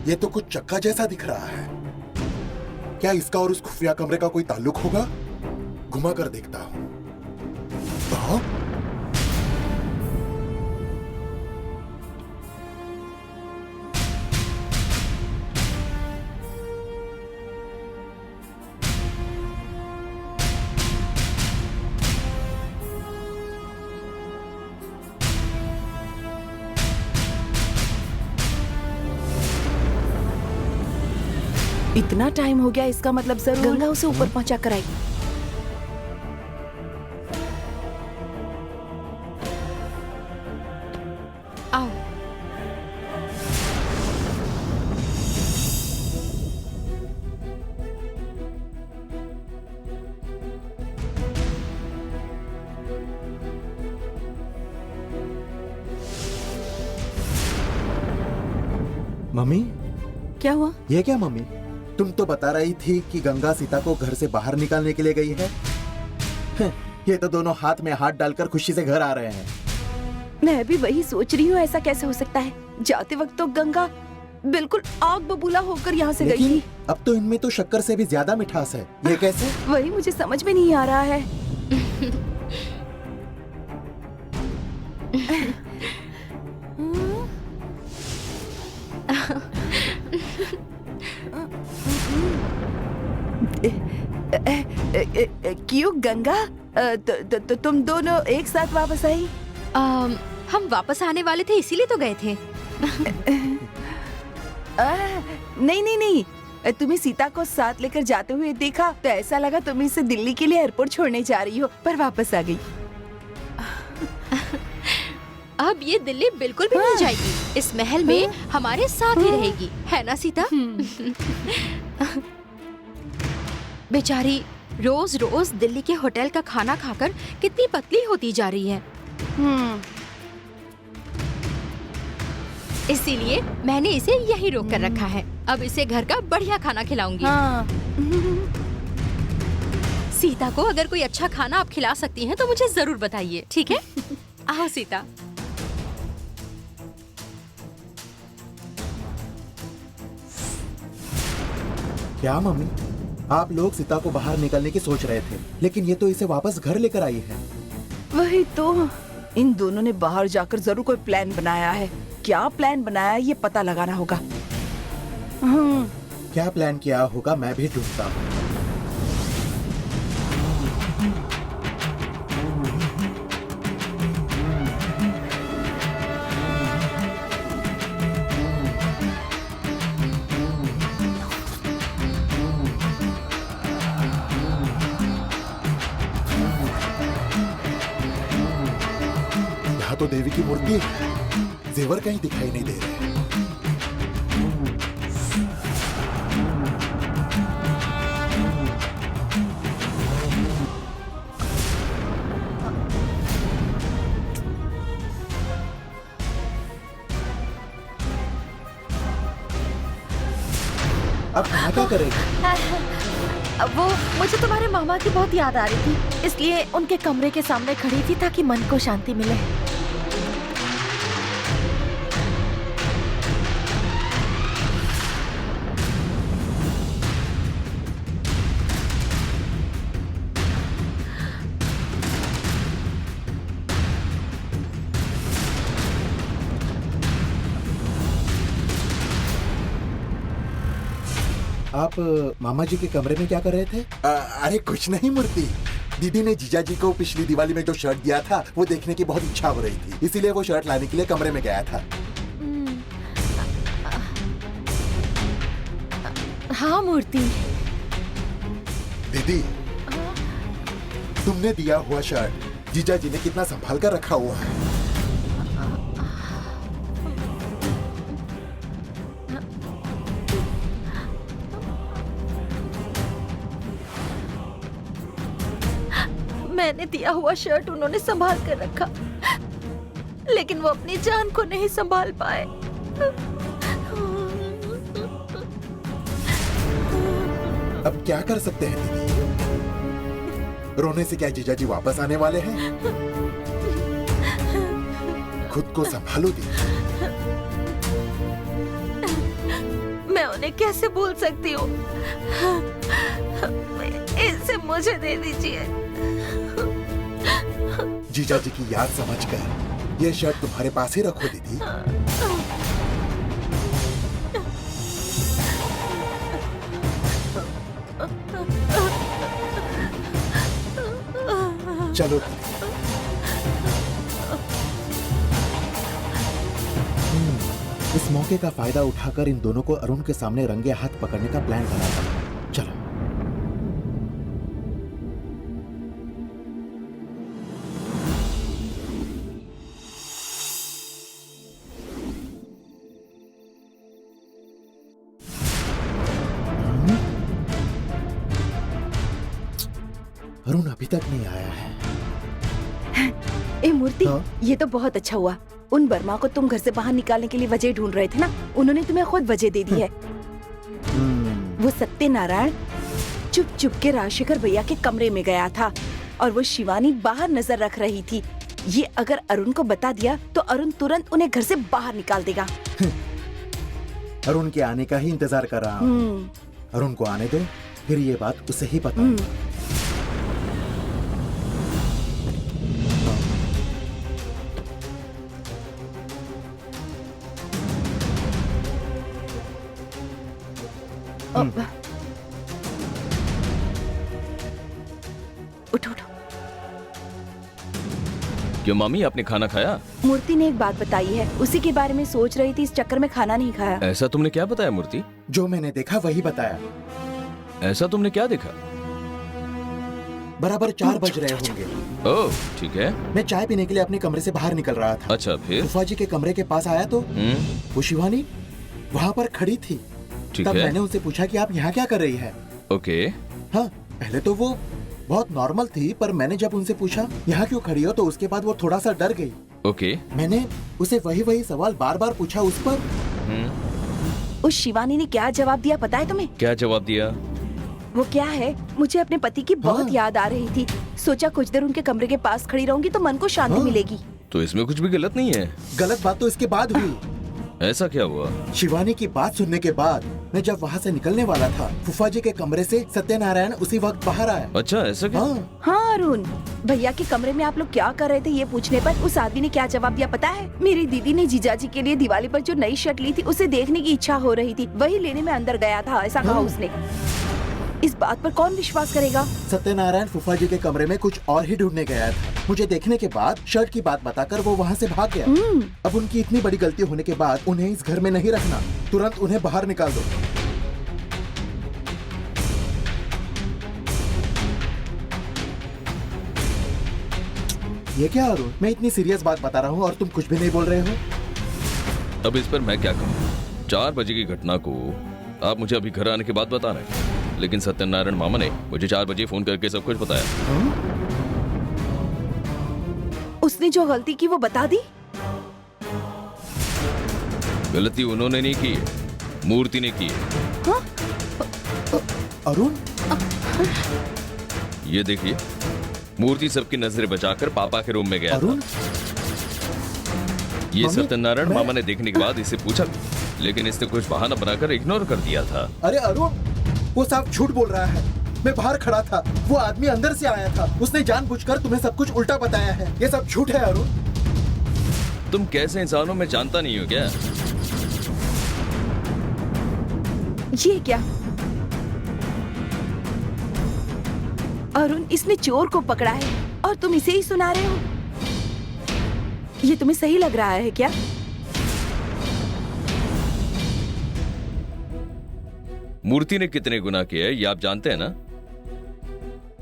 ये तो कुछ चक्का जैसा दिख रहा है। क्या इसका और उस खुफिया कमरे का कोई ताल्लुक होगा? घुमा कर देखता हूं। हाँ? इतना टाइम हो गया, इसका मतलब जरूर गंगा उसे ऊपर पहुंचा कर आई। आओ। मम्मी, क्या हुआ? ये क्या मम्मी? तुम तो बता रही थी कि गंगा सीता को घर से बाहर निकालने के लिए गई है। ये तो दोनों हाथ में हाथ डालकर खुशी से घर आ रहे हैं। मैं भी वही सोच रही हूँ, ऐसा कैसे हो सकता है? जाते वक्त तो गंगा बिल्कुल आग बबूला होकर यहाँ से गई लेकिन थी। अब तो इनमें तो शक्कर से भी ज्यादा मिठास है। ये कैसे? वही मुझे समझ में नहीं आ रहा है। क्यों गंगा? तुम दोनों एक साथ वापस आई? हम वापस आने वाले थे, इसीलिए तो गए थे। नहीं नहीं नहीं, तुम्हें सीता को साथ लेकर जाते हुए देखा तो ऐसा लगा तुम इसे दिल्ली के लिए एयरपोर्ट छोड़ने जा रही हो, पर वापस आ गई। अब ये दिल्ली बिल्कुल भी नहीं जाएगी। इस महल में हमारे साथ ही रहेगी, है ना सीता? बेचारी रोज रोज दिल्ली के होटल का खाना खाकर कितनी पतली होती जा रही है। इसीलिए मैंने इसे यहीं रोक कर रखा है। अब इसे घर का बढ़िया खाना खिलाऊंगी। हाँ। सीता को अगर कोई अच्छा खाना आप खिला सकती हैं तो मुझे जरूर बताइए, ठीक है? आओ सीता। क्या मम्मी, आप लोग सीता को बाहर निकालने की सोच रहे थे, लेकिन ये तो इसे वापस घर लेकर आई है। वही तो, इन दोनों ने बाहर जाकर जरूर कोई प्लान बनाया है। क्या प्लान बनाया है ये पता लगाना होगा। क्या प्लान किया होगा मैं भी ढूंढता हूँ। यहाँ तो देवी की मूर्ति है, जेवर कहीं दिखाई नहीं दे रहे। अब कहाँ क्या करेगा? वो मुझे तुम्हारे मामा की बहुत याद आ रही थी, इसलिए उनके कमरे के सामने खड़ी थी ताकि मन को शांति मिले। आप मामा जी के कमरे में क्या कर रहे थे? अरे कुछ नहीं मूर्ति, दीदी ने जीजा जी को पिछली दिवाली में जो शर्ट दिया था वो देखने की बहुत इच्छा हो रही थी, इसीलिए वो शर्ट लाने के लिए कमरे में गया था। हाँ मूर्ति। दीदी, तुमने दिया हुआ शर्ट जीजा जी ने कितना संभाल कर रखा हुआ है। मैंने दिया हुआ शर्ट उन्होंने संभाल कर रखा, लेकिन वो अपनी जान को नहीं संभाल पाए। अब क्या कर सकते हैं दीदी? रोने से क्या जीजा जी वापस आने वाले हैं? खुद को संभालो दीदी। उन्हें कैसे भूल सकती हूँ। इसे मुझे दे दीजिए। जीजा जी की याद समझकर ये शर्ट तुम्हारे पास ही रखो दीदी। चलो इस मौके का फायदा उठाकर इन दोनों को अरुण के सामने रंगे हाथ पकड़ने का प्लान बनाता हूं। चलो। अरुण अभी तक नहीं आया है। ए मूर्ति, हाँ? ये तो बहुत अच्छा हुआ। उन वर्मा को तुम घर से बाहर निकालने के लिए वजह ढूंढ रहे थे ना, उन्होंने तुम्हें खुद वजह दे दी है। वो सत्यनारायण चुप चुप के राजशेखर भैया के कमरे में गया था और वो शिवानी बाहर नजर रख रही थी। ये अगर अरुण को बता दिया तो अरुण तुरंत उन्हें घर से बाहर निकाल देगा। अरुण के आने का ही इंतजार कर रहा हूँ। अरुण को आने दो, फिर ये बात उसे ही पता। उठो उठो। क्यों मामी, आपने खाना खाया? मूर्ति ने एक बात बताई है, उसी के बारे में सोच रही थी, इस चक्कर में खाना नहीं खाया। ऐसा तुमने क्या बताया मूर्ति? जो मैंने देखा वही बताया। ऐसा तुमने क्या देखा? बराबर 4 बज रहे होंगे। ओह ठीक है। मैं चाय पीने के लिए अपने कमरे से बाहर निकल रहा था। अच्छा फिर? फूफा जी के कमरे के पास आया तो वो शिवानी वहाँ पर खड़ी थी। ठीक तब है। मैंने उनसे पूछा कि आप यहाँ क्या कर रही है। ओके। हाँ, पहले तो वो बहुत नॉर्मल थी, पर मैंने जब उनसे पूछा यहाँ क्यों खड़ी हो तो उसके बाद वो थोड़ा सा डर गई। ओके। मैंने उसे वही सवाल बार बार पूछा उस पर। उस शिवानी ने क्या जवाब दिया पता है तुम्हें? क्या जवाब दिया? वो क्या है, मुझे अपने पति की बहुत याद आ रही थी, सोचा कुछ देर उनके कमरे के पास खड़ी रहूंगी तो मन को शांति मिलेगी। तो इसमें कुछ भी गलत नहीं है। गलत बात तो इसके बाद हुई। ऐसा क्या हुआ? शिवानी की बात सुनने के बाद मैं जब वहाँ से निकलने वाला था, फूफा जी के कमरे से सत्यनारायण उसी वक्त बाहर आया। अच्छा ऐसा क्या? हाँ, हाँ अरुण, भैया के कमरे में आप लोग क्या कर रहे थे ये पूछने पर उस आदमी ने क्या जवाब दिया पता है? मेरी दीदी ने जीजाजी के लिए दिवाली पर जो नई शर्ट ली थी उसे देखने की इच्छा हो रही थी, वही लेने में अंदर गया था, ऐसा कहा उसने। इस बात पर कौन विश्वास करेगा? सत्यनारायण फूफा जी के कमरे में कुछ और ही ढूंढने गया था। मुझे देखने के बाद शर्ट की बात बताकर वो वहाँ से भाग गया। अब उनकी इतनी बड़ी गलती होने के बाद उन्हें इस घर में नहीं रखना, तुरंत उन्हें बाहर निकाल दो। ये क्या अरुण, मैं इतनी सीरियस बात बता रहा हूँ और तुम कुछ भी नहीं बोल रहे हो। अब इस पर मैं क्या कहूँ? 4 बजे की घटना को आप मुझे अभी घर आने के बाद बता रहे हैं, लेकिन सत्यनारायण मामा ने मुझे 4 बजे फोन करके सब कुछ बताया। उसने जो गलती की वो बता दी? गलती उन्होंने नहीं की है, मूर्ति ने की है। अरुण, ये देखिए, मूर्ति सबकी नजरें बचाकर पापा के रूम में गया अरुण, था। ये मम्मी, सत्यनारायण मामा ने देखने के बाद इसे पूछा, लेकिन इसने कुछ बहाना बनाकर इग्नोर कर दिया था। अरे अरुण, वो साफ झूठ बोल रहा है। मैं बाहर खड़ा था, वो आदमी अंदर से आया था, उसने जानबूझकर तुम्हें सब कुछ उल्टा बताया है। ये सब झूठ है अरुण। तुम कैसे इंसानों में जानता नहीं हो क्या? ये क्या? अरुण, इसने चोर को पकड़ा है और तुम इसे ही सुना रहे हो? ये तुम्हें सही लग रहा है क्या? मूर्ति ने कितने गुनाह किए ये आप जानते हैं ना?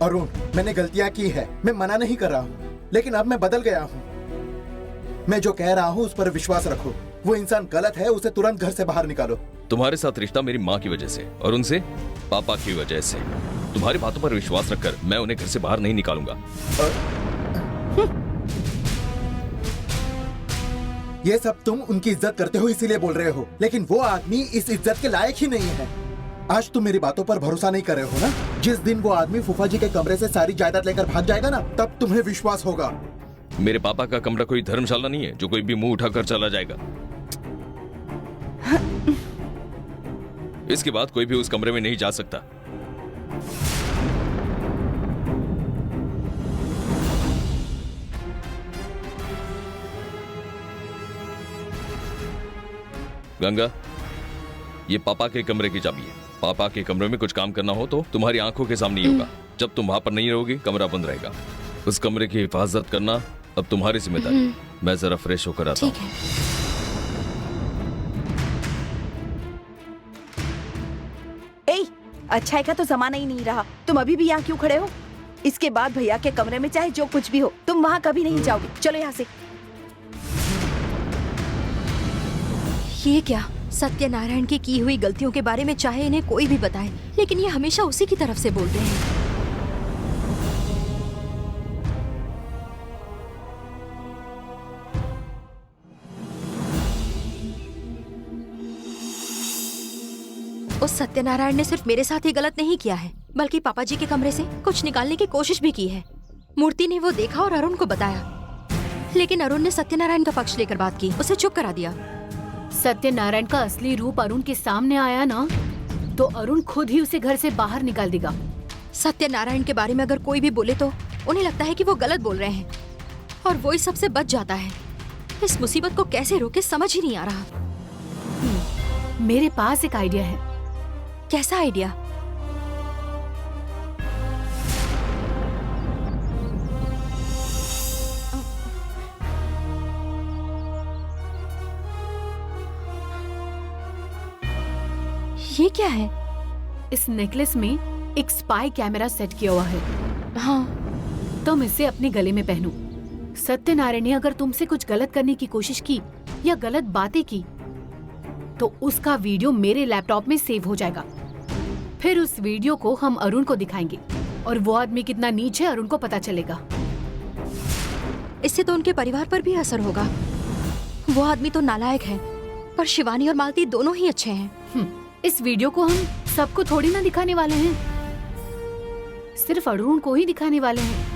अरुण, मैंने गलतियां की है, मैं मना नहीं कर रहा हूँ, लेकिन अब मैं बदल गया हूँ। मैं जो कह रहा हूँ उस पर विश्वास रखो। वो इंसान गलत है, उसे तुरंत घर से बाहर निकालो। तुम्हारे साथ रिश्ता मेरी माँ की वजह से और उनसे पापा की वजह से। तुम्हारी बातों पर विश्वास रखकर मैं उन्हें घर से बाहर नहीं निकालूंगा। ये सब तुम उनकी इज्जत करते हो इसीलिए बोल रहे हो, लेकिन वो आदमी इस इज्जत के लायक ही नहीं है। आज तुम मेरी बातों पर भरोसा नहीं कर रहे हो ना? जिस दिन वो आदमी फूफा जी के कमरे से सारी जायदाद लेकर भाग जाएगा ना, तब तुम्हें विश्वास होगा। मेरे पापा का कमरा कोई धर्मशाला नहीं है जो कोई भी मुंह उठाकर चला जाएगा। इसके बाद कोई भी उस कमरे में नहीं जा सकता। गंगा, ये पापा के कमरे की चाबी है। पापा के कमरे में कुछ काम करना हो तो तुम्हारी आंखों के सामने ही होगा। जब तुम वहां पर नहीं रहोगी कमरा बंद रहेगा। उस कमरे की हिफाजत करना अब तुम्हारी जिम्मेदारी। मैं जरा फ्रेश होकर आता हूँ। ठीक है। ए, अच्छाई का तो जमाना ही नहीं रहा। तुम अभी भी यहाँ क्यों खड़े हो? इसके बाद भैया के कमरे में चाहे जो कुछ भी हो, तुम वहाँ कभी नहीं जाओगे। चलो यहाँ से। ये क्या? सत्यनारायण की हुई गलतियों के बारे में चाहे इन्हें कोई भी बताए, लेकिन ये हमेशा उसी की तरफ से बोलते हैं। उस सत्यनारायण ने सिर्फ मेरे साथ ही गलत नहीं किया है, बल्कि पापा जी के कमरे से कुछ निकालने की कोशिश भी की है। मूर्ति ने वो देखा और अरुण को बताया, लेकिन अरुण ने सत्यनारायण का पक्ष लेकर बात की, उसे चुप करा दिया। सत्यनारायण का असली रूप अरुण के सामने आया ना, तो अरुण खुद ही उसे घर से बाहर निकाल देगा। सत्यनारायण के बारे में अगर कोई भी बोले तो उन्हें लगता है कि वो गलत बोल रहे हैं, और वो इस सबसे बच जाता है। इस मुसीबत को कैसे रोके समझ ही नहीं आ रहा। मेरे पास एक आइडिया है। कैसा आइडिया? ये क्या है? इस नेकलेस में एक स्पाई कैमरा सेट किया हुआ है। हाँ, तुम इसे अपने गले में पहनो। सत्यनारायण ने अगर तुमसे कुछ गलत करने की कोशिश की या गलत बातें की, तो उसका वीडियो मेरे लैपटॉप में सेव हो जाएगा। फिर उस वीडियो को हम अरुण को दिखाएंगे, और वो आदमी कितना नीच है अरुण को पता चलेगा। इससे तो उनके परिवार पर भी असर होगा। वो आदमी तो नालायक है, पर शिवानी और मालती दोनों ही अच्छे हैं। इस वीडियो को हम सबको थोड़ी ना दिखाने वाले हैं, सिर्फ अरुण को ही दिखाने वाले हैं।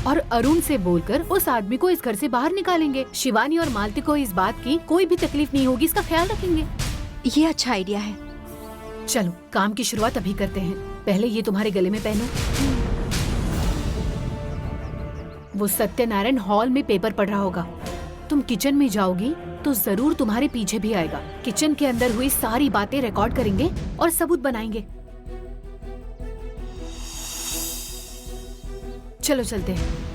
और अरुण से बोलकर उस आदमी को इस घर से बाहर निकालेंगे। शिवानी और मालती को इस बात की कोई भी तकलीफ नहीं होगी, इसका ख्याल रखेंगे। ये अच्छा आइडिया है। चलो काम की शुरुआत अभी करते हैं। पहले ये तुम्हारे गले में पहनो। वो सत्यनारायण हॉल में पेपर पढ़ रहा होगा। तुम किचन में जाओगी तो जरूर तुम्हारे पीछे भी आएगा। किचन के अंदर हुई सारी बातें रिकॉर्ड करेंगे और सबूत बनाएंगे। चलो चलते हैं।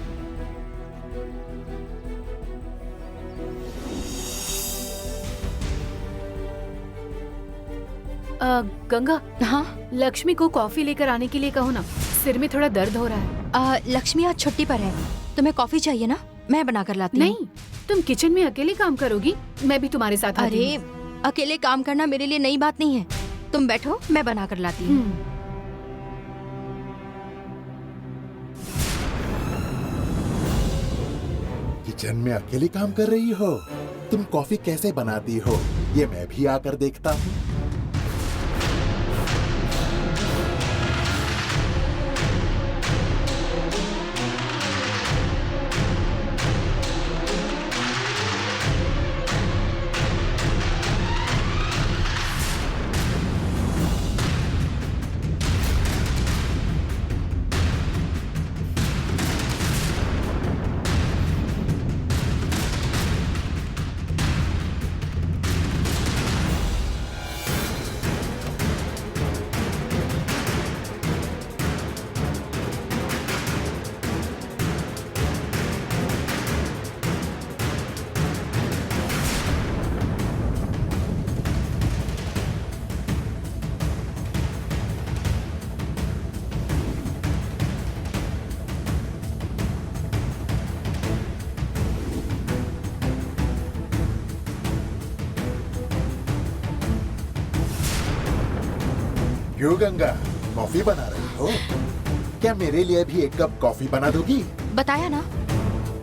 गंगा, हाँ? लक्ष्मी को कॉफी लेकर आने के लिए कहो ना, सिर में थोड़ा दर्द हो रहा है। लक्ष्मी आज छुट्टी पर है। तुम्हें कॉफी चाहिए ना? मैं बना कर लाती हूँ। नहीं, तुम किचन में अकेले काम करोगी, मैं भी तुम्हारे साथ आती अरे, हूँ। अकेले काम करना मेरे लिए नई बात नहीं है। तुम बैठो, मैं बना कर लाती हूँ। किचन में अकेले काम कर रही हो? तुम कॉफी कैसे बनाती हो ये मैं भी आकर देखता हूँ। क्यों गंगा, कॉफी बना रही हो? क्या मेरे लिए भी एक कप कॉफी बना दोगी? बताया ना,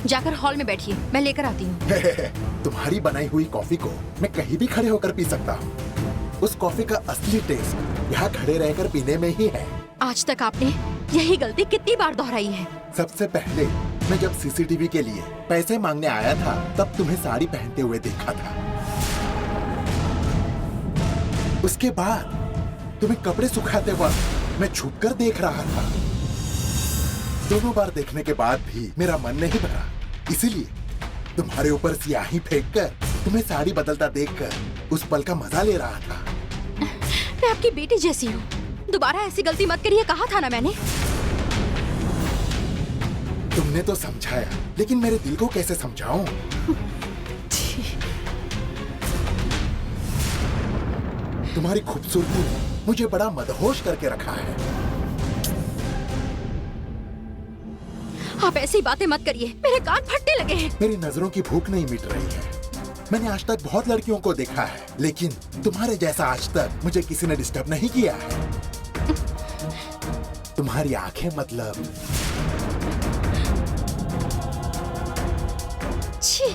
जाकर हॉल में बैठिए, मैं लेकर आती हूँ। तुम्हारी बनाई हुई कॉफी को मैं कहीं भी खड़े होकर पी सकता हूँ। उस कॉफी का असली टेस्ट यहाँ खड़े रहकर पीने में ही है। आज तक आपने यही गलती कितनी बार दोहराई है? सबसे पहले मैं जब सीसीटीवी के लिए पैसे मांगने आया था, तब तुम्हें साड़ी पहनते हुए देखा था। उसके बाद तुम्हें कपड़े सुखाते वक्त मैं छुपकर देख रहा था। दोनों बार देखने के बाद भी मेरा मन नहीं भरा, इसीलिए तुम्हारे ऊपर स्याही फेंककर तुम्हें साड़ी बदलता देखकर उस पल का मजा ले रहा था। मैं आपकी बेटी जैसी हूँ, दोबारा ऐसी गलती मत करिए, कहा था ना मैंने। तुमने तो समझाया, लेकिन मेरे दिल को कैसे समझाऊं? तुम्हारी खूबसूरती ने मुझे बड़ा मदहोश करके रखा है। आप ऐसी बातें मत करिए, मेरे कान फटने लगे हैं। मेरी नजरों की भूख नहीं मिट रही है। मैंने आज तक बहुत लड़कियों को देखा है, लेकिन तुम्हारे जैसा आज तक मुझे किसी ने डिस्टर्ब नहीं किया है। तुम्हारी आंखें मतलब छी।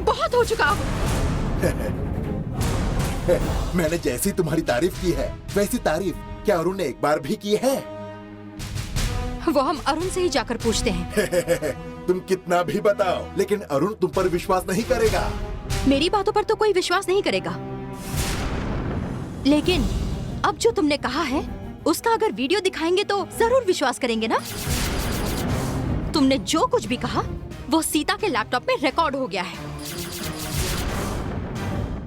बहुत हो चुका हूँ। मैंने जैसी तुम्हारी तारीफ की है, वैसी तारीफ क्या अरुण ने एक बार भी की है? वो हम अरुण से ही जाकर पूछते हैं। तुम कितना भी बताओ, लेकिन अरुण तुम पर विश्वास नहीं करेगा। मेरी बातों पर तो कोई विश्वास नहीं करेगा, लेकिन अब जो तुमने कहा है उसका अगर वीडियो दिखाएंगे तो जरूर विश्वास करेंगे ना। तुमने जो कुछ भी कहा वो सीता के लैपटॉप में रिकॉर्ड हो गया है।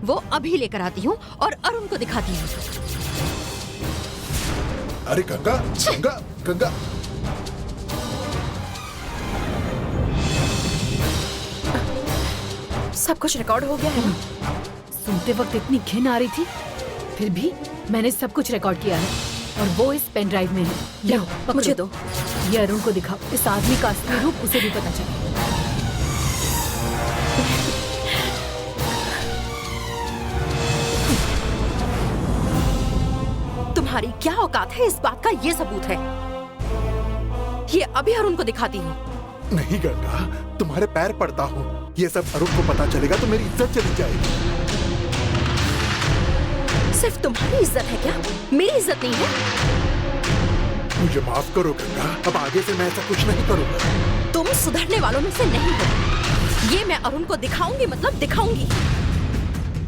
वो अभी लेकर आती हूँ और अरुण को दिखाती हूँ। अरे गंगा, गंगा, गंगा। सब कुछ रिकॉर्ड हो गया है। सुनते वक्त इतनी घिन आ रही थी, फिर भी मैंने सब कुछ रिकॉर्ड किया है और वो इस पेन ड्राइव में है। लो, पकड़ो। मुझे दो। ये अरुण को दिखाओ, इस आदमी का असली रूप उसे भी पता चले। तुम्हारी क्या औकात है, इस बात का ये सबूत है। ये अभी अरुण को दिखाती हूँ। नहीं गंगा, तुम्हारे पैर पड़ता हूँ। ये सब अरुण को पता चलेगा तो मेरी इज्जत चली जाएगी। सिर्फ तुम्हारी इज्जत है क्या? मेरी इज्जत नहीं है? मुझे माफ करो गंगा, अब आगे से मैं ऐसा कुछ नहीं करूँगा। तुम सुधरने वालों में से नहीं हो। ये मैं अरुण को दिखाऊंगी, मतलब दिखाऊंगी।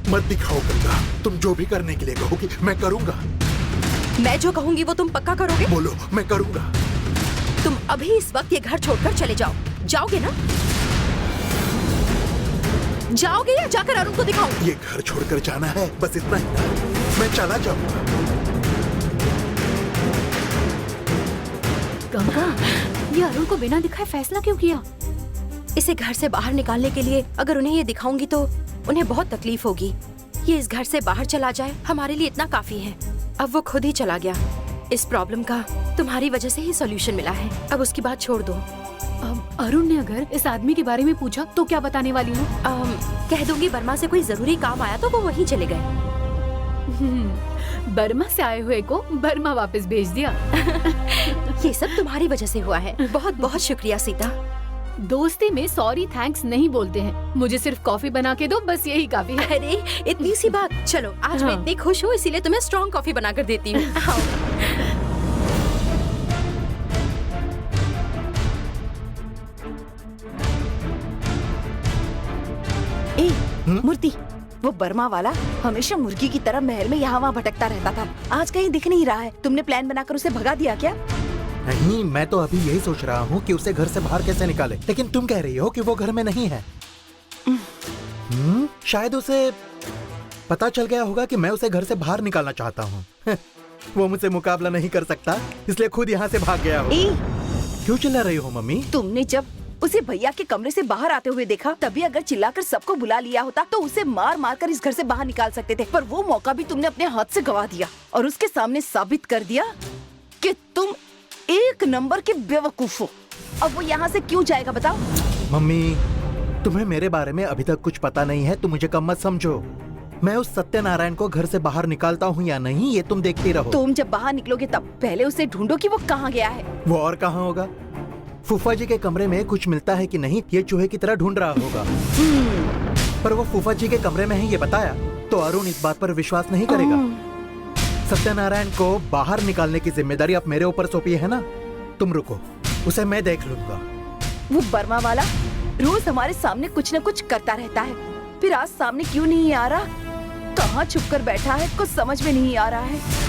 मत दिखाओ गंगा, तुम जो भी करने के लिए कहोगी मैं करूँगा। मैं जो कहूंगी वो तुम पक्का करोगे? बोलो, मैं करूँगा। तुम अभी इस वक्त ये घर छोड़कर चले जाओ। जाओगे ना? जाओगे या जाकर अरुण को दिखाओ? ये घर छोड़कर जाना है, बस इतना ही ना। मैं चला जाऊंगा। गंगा, ये अरुण को बिना दिखाए फैसला क्यों किया? इसे घर से बाहर निकालने के लिए अगर उन्हें ये दिखाऊंगी तो उन्हें बहुत तकलीफ होगी। ये इस घर से बाहर चला जाए, हमारे लिए इतना काफी है। अब वो खुद ही चला गया। इस प्रॉब्लम का तुम्हारी वजह से ही सॉल्यूशन मिला है। अब उसकी बात छोड़ दो। अब अरुण ने अगर इस आदमी के बारे में पूछा तो क्या बताने वाली हूँ? कह दूंगी बर्मा से कोई जरूरी काम आया तो वो वहीं चले गए। बर्मा से आए हुए को बर्मा वापस भेज दिया। ये सब तुम्हारी वजह से हुआ है। बहुत बहुत शुक्रिया सीता। दोस्ती में सॉरी थैंक्स नहीं बोलते हैं। मुझे सिर्फ कॉफी बना के दो, बस यही काफी है। अरे इतनी सी बात। चलो आज मैं इतनी खुश हूँ इसीलिए तुम्हें स्ट्रॉन्ग कॉफी बना कर देती हूँ। मूर्ति, वो बर्मा वाला हमेशा मुर्गी की तरह महल में यहाँ वहाँ भटकता रहता था। आज कहीं दिख नहीं रहा है। तुमने प्लान बनाकर उसे भगा दिया क्या? नहीं, मैं तो अभी यही सोच रहा हूँ कि उसे घर से बाहर कैसे निकाले, लेकिन तुम कह रही हो कि वो घर में नहीं है। शायद उसे पता चल गया होगा कि मैं उसे घर से बाहर निकालना चाहता हूँ। वो मुझसे मुकाबला नहीं कर सकता, इसलिए खुद यहाँ से भाग गया हो। क्यों चिल्ला रही हो मम्मी? तुमने जब उसे भैया के कमरे से बाहर आते हुए देखा, तभी अगर चिल्लाकर सबको बुला लिया होता तो उसे मार मार कर इस घर से बाहर निकाल सकते थे। पर वो मौका भी तुमने अपने हाथ से गवा दिया और उसके सामने साबित कर दिया कि तुम एक नंबर के बेवकूफ हो। अब वो यहाँ से क्यों जाएगा बताओ? मम्मी, तुम्हें मेरे बारे में अभी तक कुछ पता नहीं है, तुम मुझे कम मत समझो। मैं उस सत्यनारायण को घर से बाहर निकालता हूँ या नहीं, ये तुम देखती रहो। तुम जब बाहर निकलोगे तब पहले उसे ढूंढो कि वो कहाँ गया है। वो और कहाँ होगा? फूफा जी के कमरे में कुछ मिलता है कि नहीं, ये चूहे की तरह ढूंढ रहा होगा। पर वो फूफा जी के कमरे में है ये बताया, तो अरुण इस बात पर विश्वास नहीं करेगा। सत्यनारायण को बाहर निकालने की जिम्मेदारी अब मेरे ऊपर सौंपी है ना। तुम रुको, उसे मैं देख लूंगा। वो बर्मा वाला रोज हमारे सामने कुछ न कुछ करता रहता है, फिर आज सामने क्यों नहीं आ रहा? कहाँ छुप कर बैठा है, कुछ समझ में नहीं आ रहा है।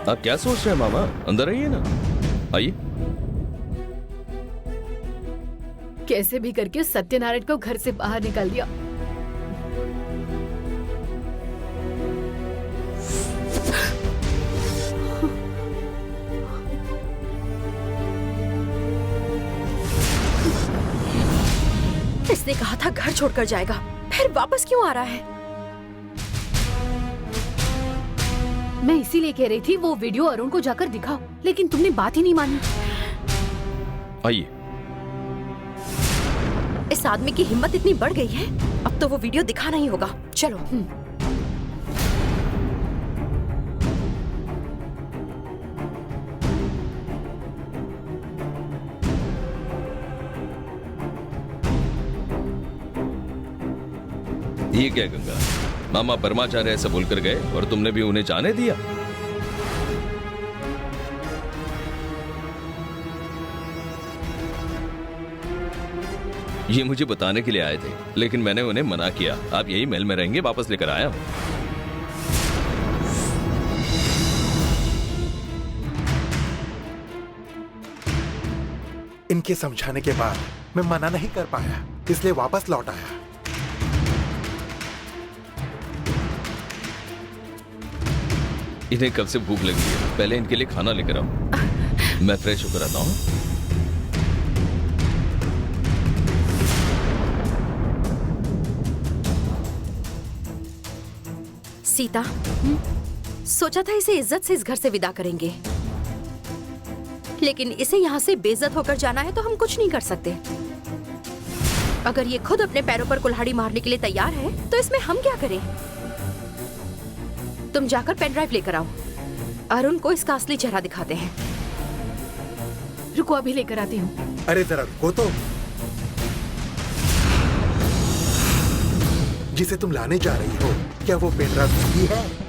आप क्या सोच रहे हैं मामा? अंदर आइए ना, आइए। कैसे भी करके सत्यनारायण को घर से बाहर निकाल दिया। इसने कहा था घर छोड़कर जाएगा, फिर वापस क्यों आ रहा है? मैं इसीलिए कह रही थी वो वीडियो अरुण को जाकर दिखाओ, लेकिन तुमने बात ही नहीं मानी। आइए। इस आदमी की हिम्मत इतनी बढ़ गई है, अब तो वो वीडियो दिखाना ही होगा। चलो। ये क्या गंगा, मामा बर्माचार्य ऐसा बोलकर गए और तुमने भी उन्हें जाने दिया? ये मुझे बताने के लिए आए थे, लेकिन मैंने उन्हें मना किया। आप यही महल में रहेंगे, वापस लेकर आया हूं। इनके समझाने के बाद मैं मना नहीं कर पाया, इसलिए वापस लौट आया। इन्हें कब से भूख लगी है, पहले इनके लिए खाना लेकर आओ। मैं फ्रेश होकर आता हूँ। सीता, सोचा था इसे इज्जत से इस घर से विदा करेंगे, लेकिन इसे यहाँ से बेइज्जत होकर जाना है तो हम कुछ नहीं कर सकते। अगर ये खुद अपने पैरों पर कुल्हाड़ी मारने के लिए तैयार है तो इसमें हम क्या करें? तुम जाकर पेन ड्राइव लेकर आओ, अरुण को इसका असली चेहरा दिखाते हैं। रुको, अभी लेकर आती हूँ। अरे जरा रुको तो। जिसे तुम लाने जा रही हो, क्या वो पेन ड्राइव नहीं है?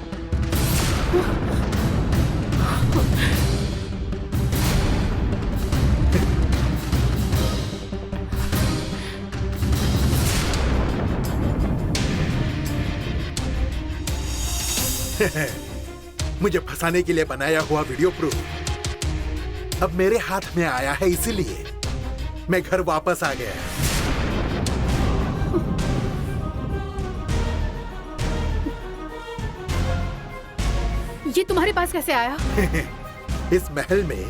मुझे फंसाने के लिए बनाया हुआ वीडियो प्रूफ अब मेरे हाथ में आया है, इसीलिए मैं घर वापस आ गया। ये तुम्हारे पास कैसे आया? इस महल में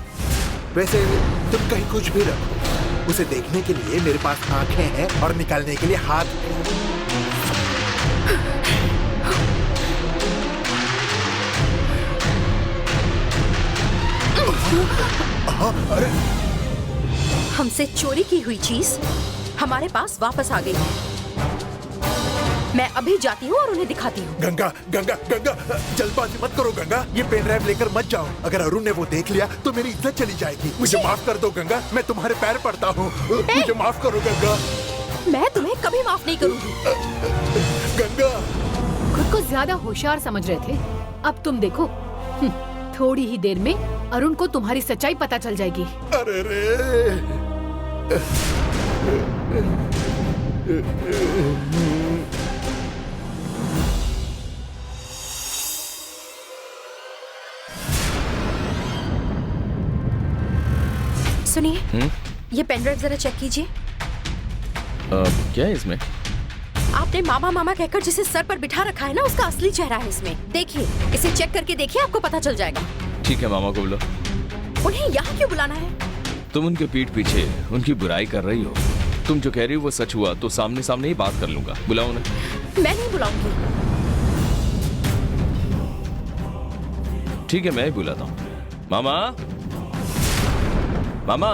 वैसे तुम कहीं कुछ भी रखो, उसे देखने के लिए मेरे पास आंखें हैं और निकालने के लिए हाथ हैं। अरे हमसे चोरी की हुई चीज हमारे पास वापस आ गई है। मैं अभी जाती हूँ और उन्हें दिखाती हूँ। गंगा गंगा गंगा, जल्दबाजी मत करो गंगा, ये पेन ड्राइव लेकर मत जाओ। अगर अरुण ने वो देख लिया तो मेरी इज्जत चली जाएगी। मुझे माफ कर दो गंगा, मैं तुम्हारे पैर पड़ता हूँ। मुझे माफ करो गंगा। मैं तुम्हें कभी माफ नहीं करूंगी। गंगा खुद को ज्यादा होशियार समझ रहे थे, अब तुम देखो। थोड़ी ही देर में अरुण को तुम्हारी सच्चाई पता चल जाएगी। अरे रे सुनिए, ये पेन ड्राइव जरा चेक कीजिए। क्या है इसमें? आपने मामा मामा कहकर जिसे सर पर बिठा रखा है ना, उसका असली चेहरा है इसमें। देखिए, इसे चेक करके देखिए, आपको पता चल जाएगा। ठीक है, मामा को बुलाओ। उन्हें यहाँ क्यों बुलाना है? तुम उनके पीठ पीछे उनकी बुराई कर रही हो। तुम जो कह रही हो वो सच हुआ तो सामने सामने ही बात कर लूंगा। बुलाओ उन्हें। मैं नहीं बुलाऊंगी। ठीक है, मैं ही बुलाता हूँ। मामा, मामा,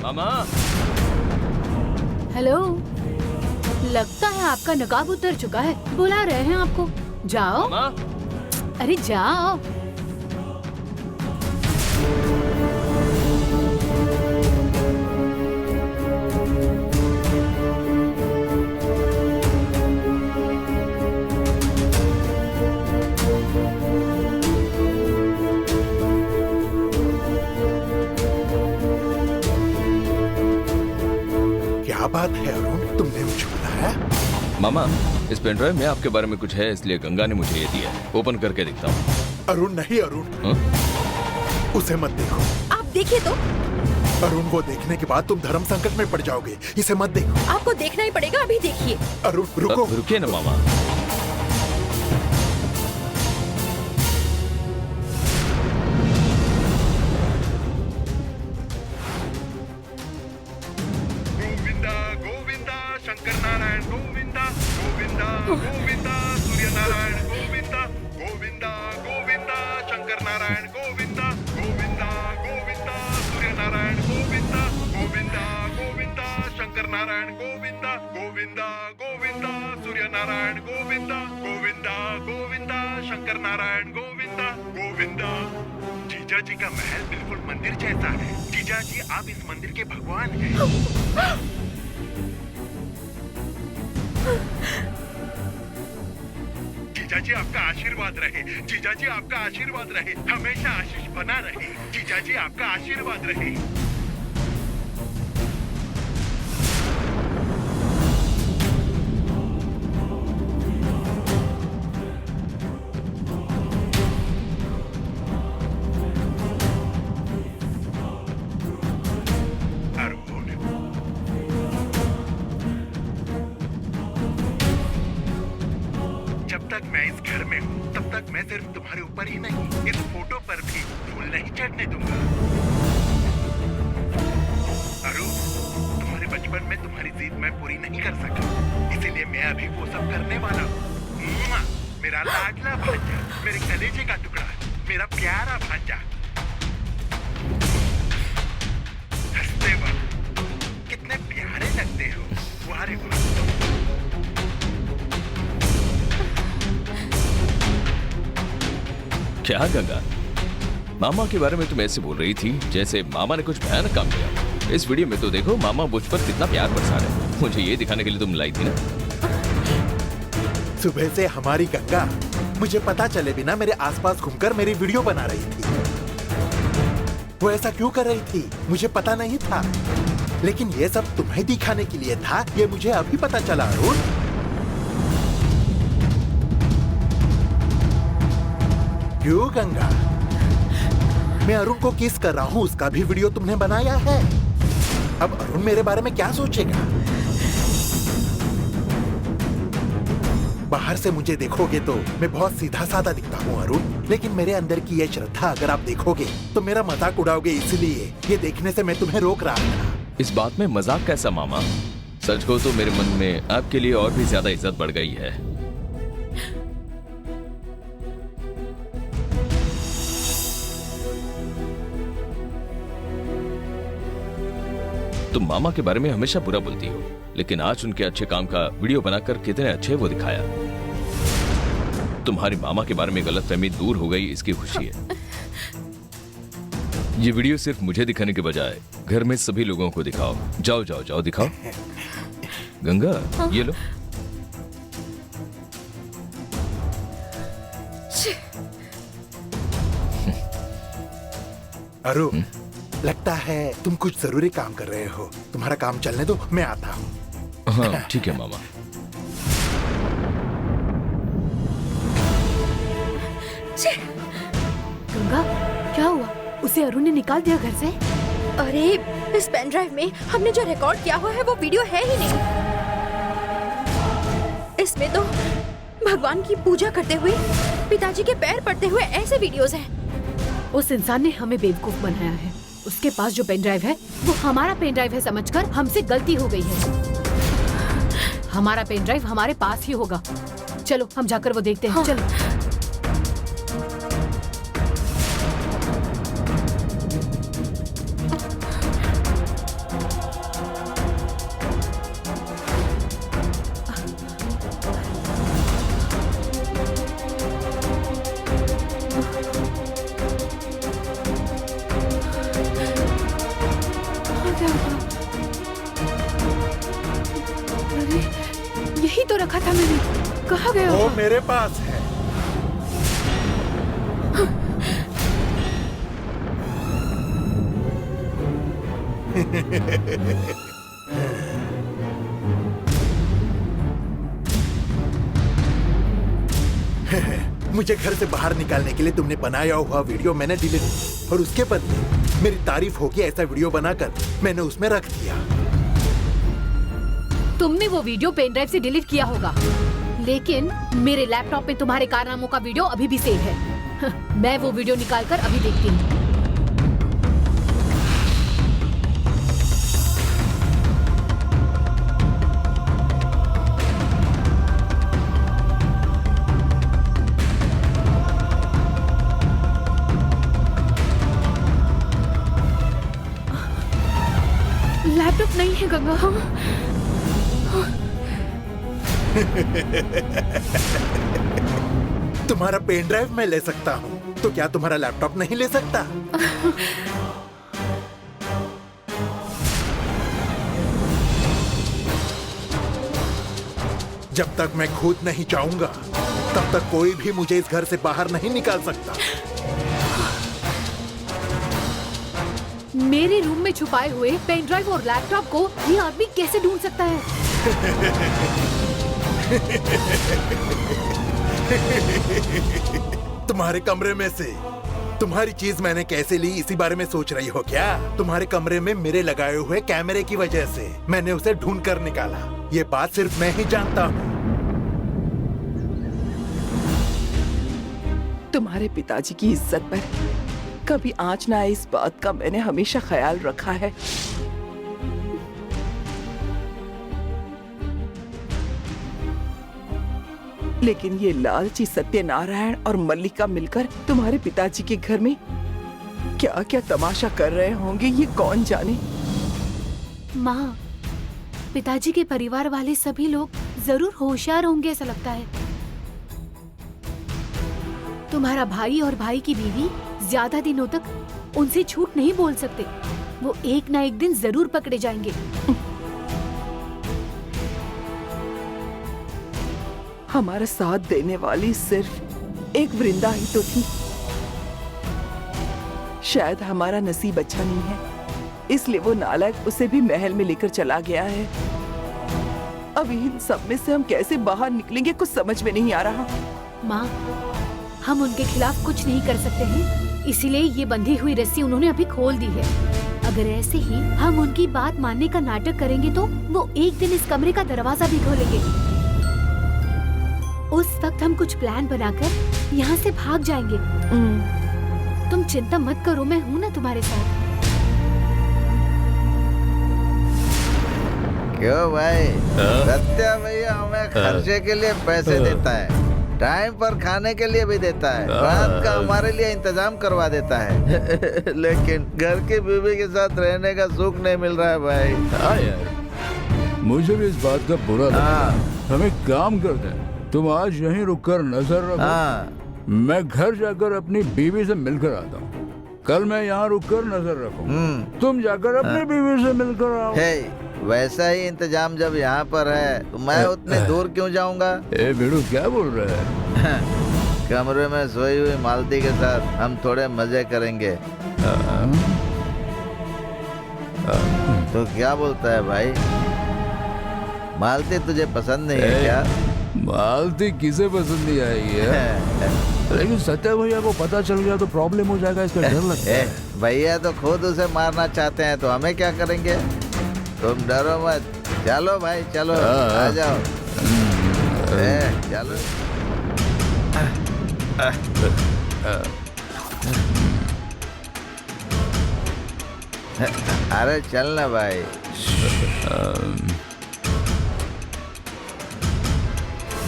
मामा। हेलो, लगता है आपका नकाब उतर चुका है। बुला रहे हैं आपको। जाओ। मामा, अरे जाओ। क्या बात है अरुण, तुमने मुझे बुलाया? मामा, इस पेन ड्राइव में आपके बारे में कुछ है, इसलिए गंगा ने मुझे ये दिया है। ओपन करके दिखता हूँ। अरुण नहीं अरुण, हाँ? उसे मत देखो। आप देखिए तो। अरुण, वो देखने के बाद तुम धर्म संकट में पड़ जाओगे। इसे मत देखो। आपको देखना ही पड़ेगा, अभी देखिए। अरुण रुको। रुकिए ना मामा। गोविंदा गोविंदा शंकर नारायण गोविंदा गोविंदा गोविंदा सूर्य नारायण गोविंदा गोविंदा गोविंदा शंकर नारायण गोविंदा गोविंदा गोविंदा सूर्य नारायण गोविंदा गोविंदा गोविंदा शंकर नारायण गोविंदा गोविंदा गोविंदा सूर्य नारायण गोविंदा गोविंदा गोविंदा शंकर नारायण गोविंदा गोविंदा। जीजा जी का महल बिल्कुल मंदिर जैसा है। जीजा जी, आप इस मंदिर के भगवान हैं। जीजा जी, आपका आशीर्वाद रहे। जीजा जी, आपका आशीर्वाद रहे। हमेशा आशीष बना रहे। जीजा जी, आपका आशीर्वाद रहे। अरुण, जब तक मैं इस घर में हूँ तब तक मैं सिर्फ तुम्हारे ऊपर ही नहीं, इस फोटो पर भी धूल नहीं चढ़ने दूंगा। अरुण, तुम्हारे बचपन में तुम्हारी जिद मैं पूरी नहीं कर सका, इसीलिए मैं अभी वो सब करने वाला हूँ। मेरा लाडला भांजा, मेरे कलेजे का टुकड़ा, मेरा प्यारा भांजा। हंसते वक्त कितने प्यारे लगते हो। वाह रे वाह। क्या गंगा, मामा के बारे में तुम ऐसे बोल रही थी जैसे मामा ने कुछ भयानक काम किया। इस वीडियो में तो देखो मामा मुझ पर कितना प्यार बरसा रहे हैं। मुझे ये दिखाने के लिए तुम लाई थी ना। सुबह से हमारी गंगा मुझे पता चले बिना मेरे आसपास घूमकर मेरी वीडियो बना रही थी। वो ऐसा क्यों कर रही थी मुझे पता नहीं था, लेकिन ये सब तुम्हें दिखाने के लिए था, ये मुझे अभी पता चला। अरुण, क्यों गंगा? मैं अरुण को किस कर रहा हूँ उसका भी वीडियो तुमने बनाया है। अब अरुण मेरे बारे में क्या सोचेगा? बाहर से मुझे देखोगे तो मैं बहुत सीधा साधा दिखता हूँ अरुण, लेकिन मेरे अंदर की ये श्रद्धा अगर आप देखोगे तो मेरा मजाक उड़ाओगे, इसलिए ये देखने से मैं तुम्हें रोक रहा था। इस बात में मजाक कैसा मामा? सच को तो मेरे मन में आपके लिए और भी ज्यादा इज्जत बढ़ गई है। तुम मामा के बारे में हमेशा बुरा बोलती हो, लेकिन आज उनके अच्छे काम का वीडियो बनाकर कितने अच्छे वो दिखाया। तुम्हारी मामा के बारे में गलतफहमी दूर हो गई, इसकी खुशी है। ये वीडियो सिर्फ मुझे दिखाने के बजाय घर में सभी लोगों को दिखाओ। जाओ जाओ जाओ दिखाओ। गंगा, ये लो। अरुण, लगता है तुम कुछ जरूरी काम कर रहे हो। तुम्हारा काम चलने दो, मैं आता हूँ। हाँ ठीक है मामा। गंगा, क्या हुआ? उसे अरुण ने निकाल दिया घर से? अरे, इस पेन ड्राइव में हमने जो रिकॉर्ड किया हुआ है वो वीडियो है ही नहीं। इसमें तो भगवान की पूजा करते हुए, पिताजी के पैर पड़ते हुए ऐसे वीडियोस हैं। उस इंसान ने हमें बेवकूफ बनाया है। उसके पास जो पेन ड्राइव है वो हमारा पेन ड्राइव है समझकर हमसे गलती हो गई है। हमारा पेन ड्राइव हमारे पास ही होगा। चलो हम जाकर वो देखते हैं। हाँ। चलो। क्या हुआ? अरे यही तो रखा था मैंने, कहाँ गया? वो मेरे पास है। मुझे घर से बाहर निकालने के लिए तुमने बनाया हुआ वीडियो मैंने डिलीट किया और उसके बदले मेरी तारीफ होगी ऐसा वीडियो बनाकर मैंने उसमें रख दिया। तुमने वो वीडियो पेन ड्राइव से डिलीट किया होगा, लेकिन मेरे लैपटॉप में तुम्हारे कारनामों का वीडियो अभी भी सेव है। मैं वो वीडियो निकालकर अभी देखती हूँ। लैपटॉप नहीं है गंगा। तुम्हारा पेन ड्राइव मैं ले सकता हूँ, तो क्या तुम्हारा लैपटॉप नहीं ले सकता? जब तक मैं खुद नहीं चाहूंगा तब तक कोई भी मुझे इस घर से बाहर नहीं निकाल सकता। मेरे रूम में छुपाए हुए पेन ड्राइव और लैपटॉप को ये आदमी कैसे ढूंढ सकता है? तुम्हारे कमरे में से तुम्हारी चीज मैंने कैसे ली इसी बारे में सोच रही हो क्या? तुम्हारे कमरे में मेरे लगाए हुए कैमरे की वजह से मैंने उसे ढूंढ कर निकाला। ये बात सिर्फ मैं ही जानता हूँ। तुम्हारे पिताजी की इज्जत पर कभी आंच ना आए इस बात का मैंने हमेशा ख्याल रखा है। लेकिन ये लालची सत्यनारायण और मल्लिका मिलकर तुम्हारे पिताजी के घर में क्या क्या तमाशा कर रहे होंगे ये कौन जाने। माँ, पिताजी के परिवार वाले सभी लोग जरूर होशियार होंगे ऐसा लगता है। तुम्हारा भाई और भाई की बीवी ज्यादा दिनों तक उनसे झूठ नहीं बोल सकते। वो एक ना एक दिन जरूर पकड़े जाएंगे। हमारा साथ देने वाली सिर्फ एक वृंदा ही तो थी। शायद हमारा नसीब अच्छा नहीं है, इसलिए वो नालायक उसे भी महल में लेकर चला गया है। अब इन सब में से हम कैसे बाहर निकलेंगे कुछ समझ में नहीं आ रहा। माँ, हम उनके खिलाफ कुछ नहीं कर सकते हैं, इसीलिए ये बंधी हुई रस्सी उन्होंने अभी खोल दी है। अगर ऐसे ही हम उनकी बात मानने का नाटक करेंगे तो वो एक दिन इस कमरे का दरवाजा भी खोलेंगे। उस वक्त हम कुछ प्लान बनाकर यहाँ से भाग जाएंगे। तुम चिंता मत करो, मैं हूँ ना तुम्हारे साथ। क्यों भाई? सत्या भैया हमें खर्चे के लिए पैसे देता है, टाइम पर खाने के लिए भी देता है, रात का हमारे लिए इंतजाम करवा देता है। लेकिन घर की बीवी के साथ रहने का सुख नहीं मिल रहा है भाई। हाँ यार, मुझे भी इस बात का बुरा लगता है। हम एक काम करते हैं, तुम आज यहीं रुककर नजर रखो। मैं घर जाकर अपनी बीवी से मिलकर आता हूँ। कल मैं यहाँ रुककर नजर रखूँ। तुम जाकर अपनी बीवी से मिलकर आओ। वैसा ही इंतजाम जब यहाँ पर है तो मैं उतने दूर क्यों जाऊँगा? ए बेड़ू, क्या बोल रहे हैं? कमरे में सोई हुई मालती के साथ हम थोड़े मजे करेंगे। तो क्या बोलता है भाई? मालती तुझे पसंद नहीं है क्या? मालती किसे पसंद नहीं आएगी है? लेकिन सत्या भैया को पता चल गया तो प्रॉब्लम हो जाएगा, इसका डर लगता है। भैया तो खुद उसे मारना चाहते हैं, तो हमें क्या करेंगे? तुम डरो मत, चलो भाई चलो, आ जाओ। चलो। अरे चल ना भाई।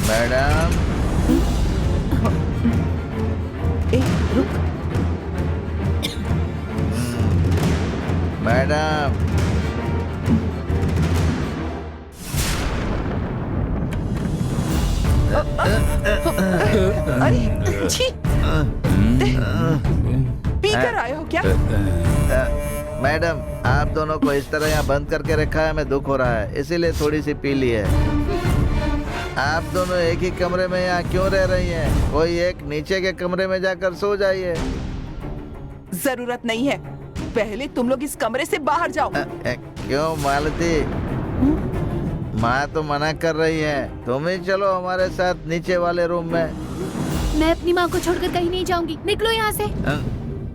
मैडम, रुक। मैडम, अरे छी, पी कर आए हो क्या? मैडम, आप दोनों को इस तरह यहाँ बंद करके रखा है, हमें दुख हो रहा है, इसीलिए थोड़ी सी पी ली है। आप दोनों एक ही कमरे में यहाँ क्यों रह रही हैं? कोई एक नीचे के कमरे में जाकर सो जाइए। जरूरत नहीं है, पहले तुम लोग इस कमरे से बाहर जाओ। क्यों मालती? माँ तो मना कर रही है, तुम ही चलो हमारे साथ नीचे वाले रूम में। मैं अपनी माँ को छोड़कर कहीं नहीं जाऊंगी, निकलो यहाँ से।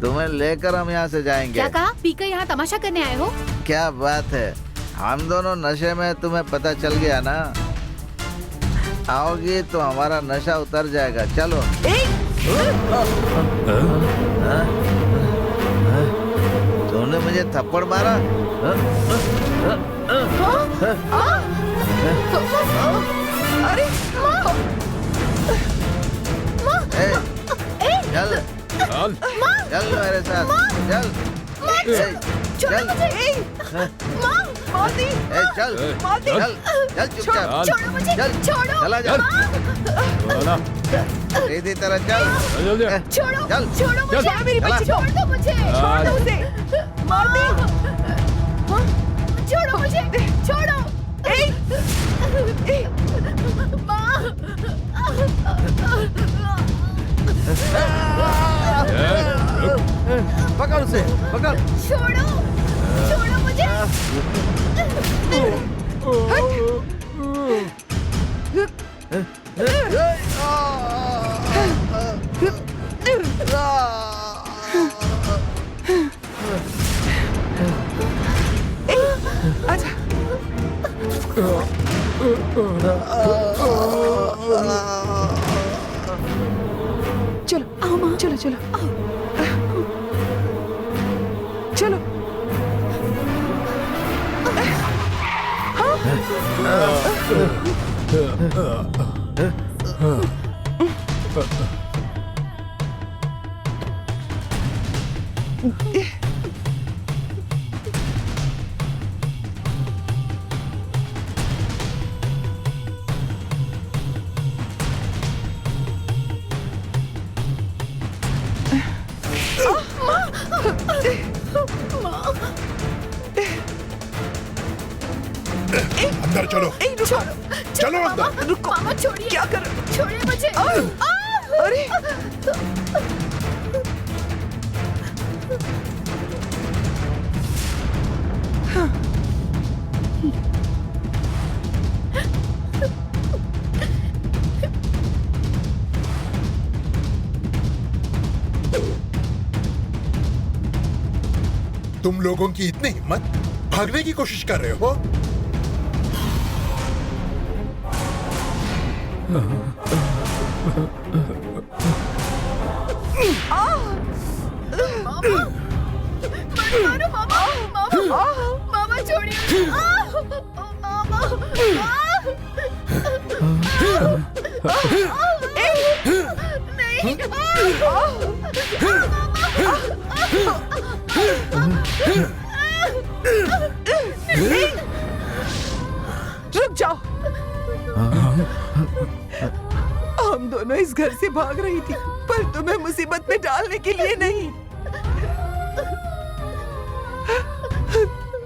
तुम्हें लेकर हम यहाँ से जाएंगे। क्या कहा? पीकर यहाँ तमाशा करने आए हो? क्या बात है, हम दोनों नशे में, तुम्हें पता चल गया ना। आओगी तो हमारा नशा उतर जाएगा। चलो। तूने मुझे थप्पड़ मारा? अरे चल चल मेरे साथ, चल चल चल चल चुपचाप, चल चला जा, सीधी तरह चल, चल छोड़ो मेरी बच्ची को, छोड़ दो मुझे, छोड़ दो उसे, मार दे, छोड़ो मुझे, छोड़ो। पकड़ उसे, पकड़। छोड़ो, छोड़ो मुझे। आजा। चलो आओ माँ, चलो चलो चलो। अंदर चलो, चलो अंदर। रुको मामा, छोड़िए, क्या कर, छोड़िए मुझे। अरे तुम लोगों की इतनी हिम्मत, भागने की कोशिश कर रहे हो? मारो मामा, मामा छोड़िए, मामा। नहीं, रुक जाओ। हम दोनों इस घर से भाग रही थी, पर तुम्हें मुसीबत में डालने के लिए नहीं,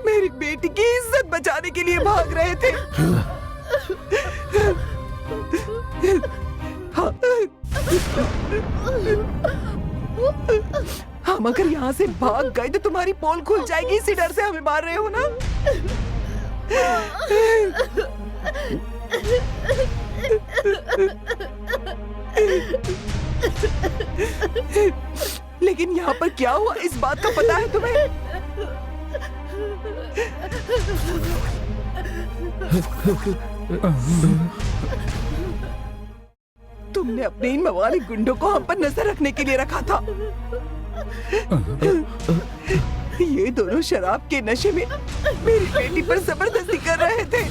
मेरी बेटी की इज्जत बचाने के लिए भाग रहे थे। हम अगर यहाँ से भाग गए तो तुम्हारी पोल खुल जाएगी, इसी डर से हमें मार रहे हो ना? लेकिन यहाँ पर क्या हुआ, इस बात का पता है तुम्हें? तुमने अपने इन मवाली गुंडों को हम पर नजर रखने के लिए रखा था। ये दोनों शराब के नशे में मेरी बेटी पर जबरदस्ती कर रहे थे।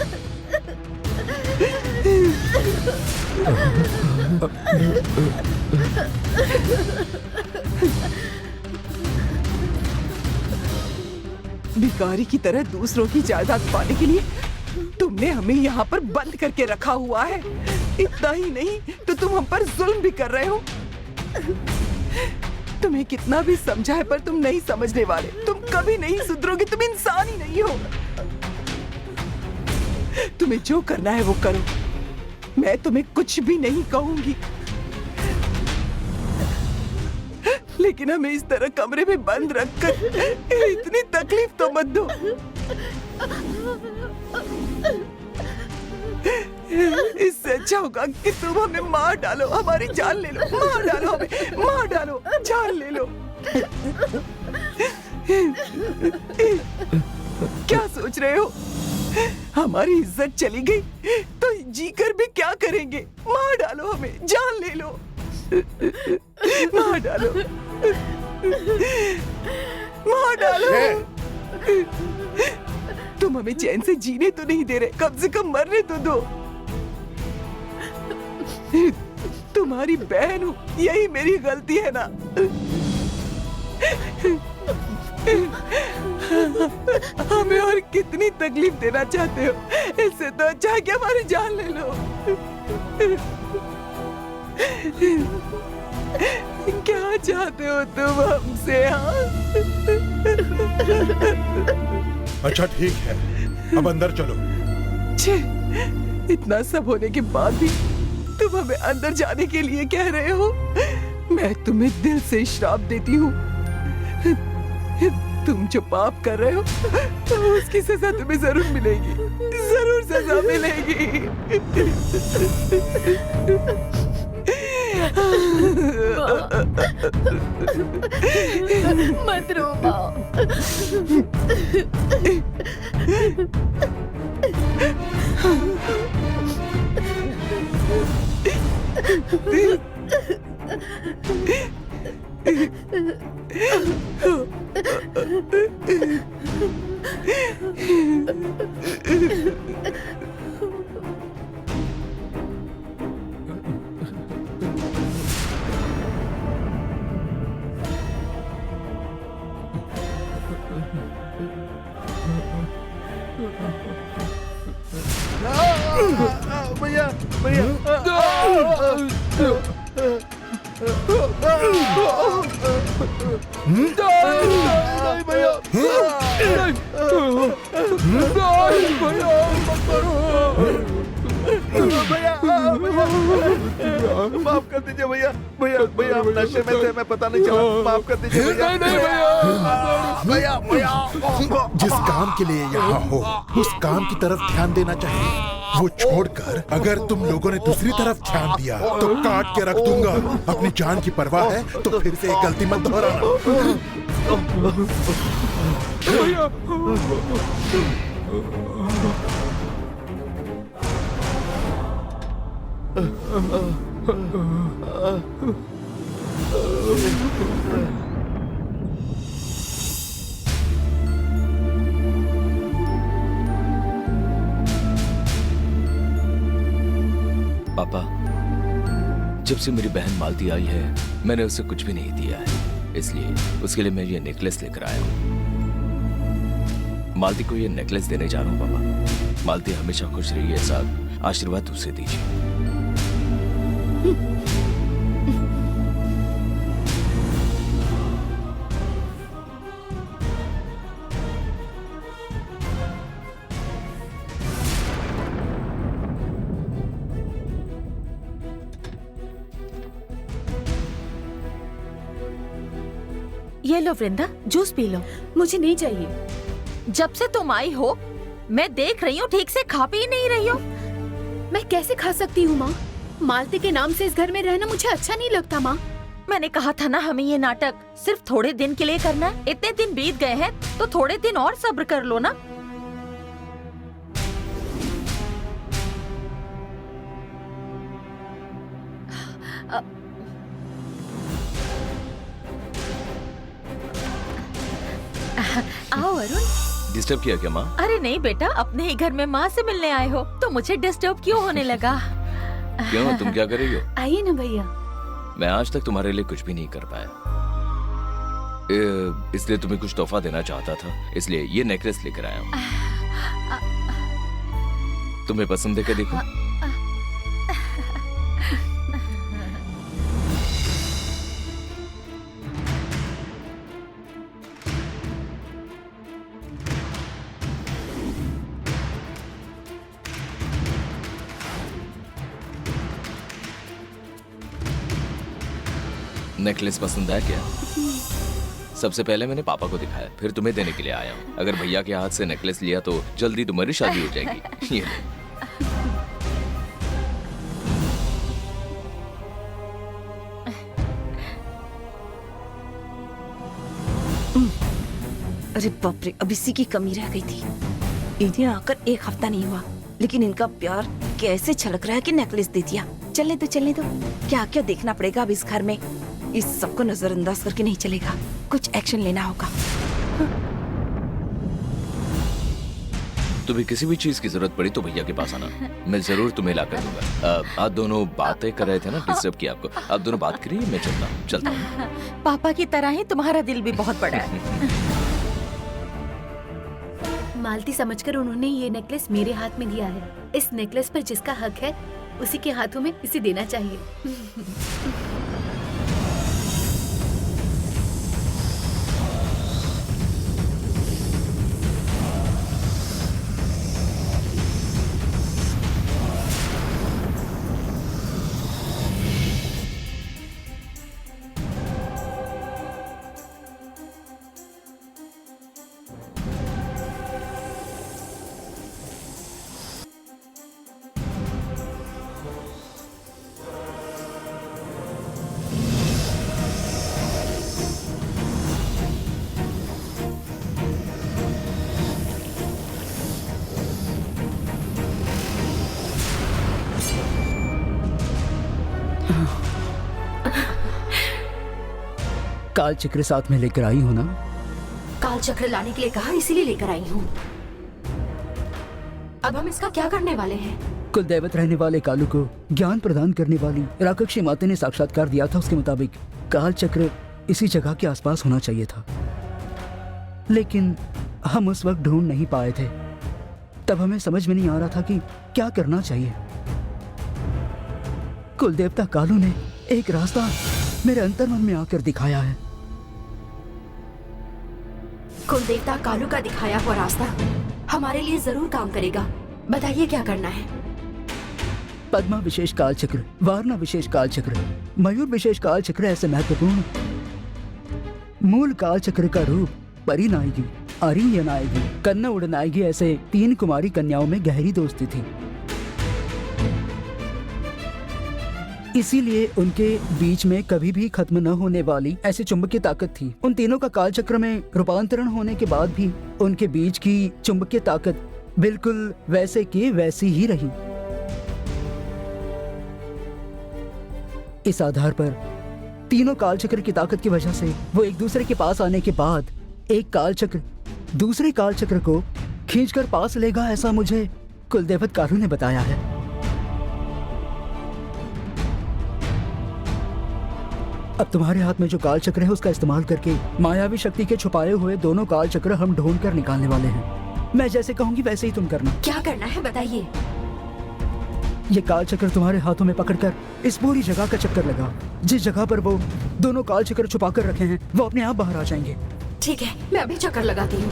भिखारी की तरह दूसरों की जायदाद पाने के लिए तुमने हमें यहाँ पर बंद करके रखा हुआ है। इतना ही नहीं तो तुम हम पर जुल्म भी कर रहे हो। तुम्हें कितना भी समझाए पर तुम नहीं समझने वाले। तुम कभी नहीं सुधरोगे, तुम इंसान ही नहीं हो। तुम्हें जो करना है वो करो, मैं तुम्हें कुछ भी नहीं कहूंगी। लेकिन हमें इस तरह कमरे में बंद रखकर इतनी तकलीफ तो मत दो। इससे अच्छा होगा कि तुम हमें मार डालो, हमारी जान ले लो, मार डालो हमें, मार डालो, जान ले लो। क्या सोच रहे हो? हमारी इज्जत चली गई तो जीकर भी क्या करेंगे? मार डालो हमें, जान ले लो, मार डालो, मार डालो। तुम हमें चैन से जीने तो नहीं दे रहे, कम से कम मरने तो दो। तुम्हारी बहन हूँ, यही मेरी गलती है ना? हमें और कितनी तकलीफ देना चाहते हो? इससे तो अच्छा है कि हमारी जान ले लो। क्या चाहते हो तुम हमसे? हाँ, अच्छा ठीक है, अब अंदर चलो। छे, इतना सब होने के बाद भी तुम हमें अंदर जाने के लिए कह रहे हो? मैं तुम्हें दिल से श्राप देती हूँ, तुम जो पाप कर रहे हो तो उसकी सजा तुम्हें जरूर मिलेगी, जरूर सजा मिलेगी। मत रो माँ। भैया भैया माफ कर दीजिए भैया। भैया भैया हम नशे में थे, मैं पता नहीं चला, माफ कर दीजिए भैया। भैया भैया जिस काम के लिए यहाँ हो उस काम की तरफ ध्यान देना चाहिए, वो छोड़कर अगर तुम लोगों ने दूसरी तरफ ध्यान दिया तो काट के रख दूंगा। अपनी जान की परवाह है तो फिर से एक गलती मत दोहराना। पापा, जब से मेरी बहन मालती आई है मैंने उसे कुछ भी नहीं दिया है, इसलिए उसके लिए मैं ये नेकलेस लेकर आया हूँ। मालती को ये नेकलेस देने जा रहा हूँ पापा। मालती हमेशा खुश रही, ऐसा आशीर्वाद उसे दीजिए। ये लो वृंदा, जूस पी लो। मुझे नहीं चाहिए। जब से तुम आई हो मैं देख रही हूँ ठीक से खा पी नहीं रही हो। मैं कैसे खा सकती हूँ माँ? मालती के नाम से इस घर में रहना मुझे अच्छा नहीं लगता माँ। मैंने कहा था ना हमें ये नाटक सिर्फ थोड़े दिन के लिए करना है। इतने दिन बीत गए हैं तो थोड़े दिन और सब्र कर लो ना। आओ अरुण। डिस्टर्ब किया क्या माँ? अरे नहीं बेटा, अपने ही घर में माँ से मिलने आए हो तो मुझे डिस्टर्ब क्यों होने लगा? क्यों, तुम क्या कर रही हो? आइए ना भैया। मैं आज तक तुम्हारे लिए कुछ भी नहीं कर पाया, इसलिए तुम्हें कुछ तोहफा देना चाहता था, इसलिए ये नेकलेस लेकर आया हूँ। तुम्हें पसंद है क्या? देखो। नेकलेस पसंद है क्या? सबसे पहले मैंने पापा को दिखाया, फिर तुम्हें देने के लिए आया हूँ। अगर भैया के हाथ से नेकलेस लिया तो जल्दी तुम्हारी शादी हो जाएगी। ये लो। अरे बाप रे, अब इसी की कमी रह गई थी। इन्हें आकर 1 हफ्ता नहीं हुआ, लेकिन इनका प्यार कैसे छलक रहा है कि नेकलेस दे दिया। चलने दो, क्या क्या देखना पड़ेगा अब इस घर में। इस सबको नजरअंदाज करके नहीं चलेगा, कुछ एक्शन लेना होगा। तुम्हें किसी भी चीज की जरूरत पड़ी तो भैया के पास आना, मैं जरूर तुम्हें ला कर दूंगा। आप दोनों बातें कर रहे थे ना, डिस्टर्ब किया आपको। आप दोनों बात करिए, मैं चलता हूँ। पापा की तरह ही तुम्हारा दिल भी बहुत बड़ा है। मालती समझकर उन्होंने ये नेकलेस मेरे हाथ में दिया है। इस नेकलेस पर जिसका हक है उसी के हाथों में इसे देना चाहिए। काल चक्र साथ में लेकर आई हो ना? काल चक्र लाने के लिए कहा, इसीलिए लेकर आई हूँ। अब हम इसका क्या करने वाले हैं? कुल दैवत रहने वाले कालू को ज्ञान प्रदान करने वाली राक्षसी माता ने साक्षात्कार दिया था। उसके मुताबिक काल चक्र इसी जगह के आसपास होना चाहिए था, लेकिन हम उस वक्त ढूंढ नहीं पाए थे। तब हमें समझ में नहीं आ रहा था कि क्या करना चाहिए। कुल देवता कालू ने एक रास्ता मेरे अंतर्मन में आकर दिखाया है। कुल देवता कालू का दिखाया हुआ रास्ता हमारे लिए जरूर काम करेगा। बताइए क्या करना है? पद्मा विशेष काल चक्र, वारणा विशेष काल चक्र, मयूर विशेष काल चक्र ऐसे महत्वपूर्ण। मूल काल चक्र का रूप परिनायगी, अरियनायगी, कन्ना उड़नायगी ऐसे 3 कुमारी कन्याओं में गहरी दोस्ती थी। इसीलिए उनके बीच में कभी भी खत्म न होने वाली ऐसी चुंबकीय ताकत थी। उन तीनों का काल चक्र में रूपांतरण होने के बाद भी उनके बीच की चुंबकीय ताकत बिल्कुल वैसे की वैसी ही रही। इस आधार पर तीनों काल चक्र की ताकत की वजह से वो एक दूसरे के पास आने के बाद एक काल चक्र दूसरे काल चक्र को खींचकर पास लेगा, ऐसा मुझे कुलदेवत कालू ने बताया है। अब तुम्हारे हाथ में जो काल चक्र है उसका इस्तेमाल करके मायावी शक्ति के छुपाए हुए दोनों काल चक्र हम ढूंढ कर निकालने वाले हैं। मैं जैसे कहूंगी वैसे ही तुम करना। क्या करना है बताइए? ये काल चक्र तुम्हारे हाथों में पकड़कर इस पूरी जगह का चक्कर लगाओ। जिस जगह पर वो दोनों काल चक्र छुपा कर रखे हैं वो अपने आप बाहर आ जाएंगे। ठीक है, मैं अभी चक्कर लगाती हूँ।